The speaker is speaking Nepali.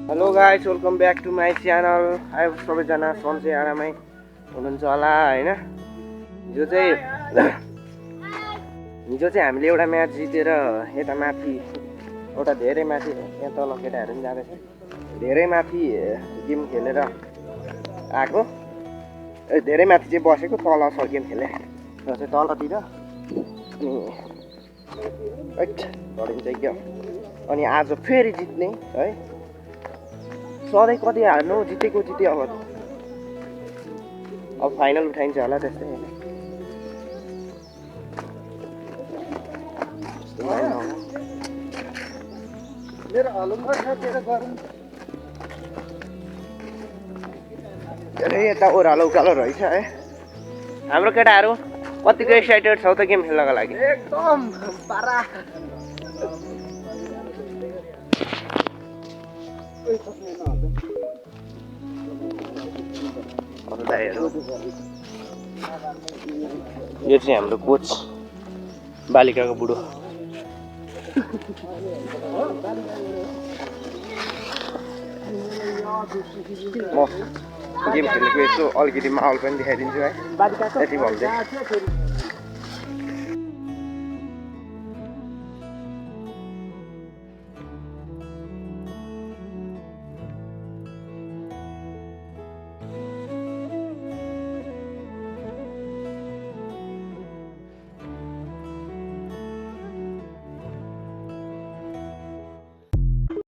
Hello guys, welcome back to my channel. आई सबैजना सन्चै आरामै हुनुहुन्छ होला होइन। हिजो चाहिँ हामीले एउटा म्याच जितेर यता माथि एउटा धेरै माथि यहाँ तल केटाहरू पनि जाँदैछ, धेरै माथि गेम खेलेर आएको। धेरै माथि चाहिँ बसेको, तल छ गेम खेल्ने र चाहिँ तलतिर अनि चाहिँ क्या। अनि आज फेरि जित्ने है, सधैँ कति हार्नु, जितेको जिते। अब फाइनल उठाइन्छ होला त्यस्तै होइन। धेरै यता ओह्रालो उकालो रहेछ है। हाम्रो केटाहरू कतिको एक्साइटेड छौ त गेम खेल्नको लागि? एकदम पारा। यो चाहिँ हाम्रो कोच बालिकाको बुढो। म गेम खेलेको यसो अलिकति माहौल पनि देखाइदिन्छु है, यति भन्दै।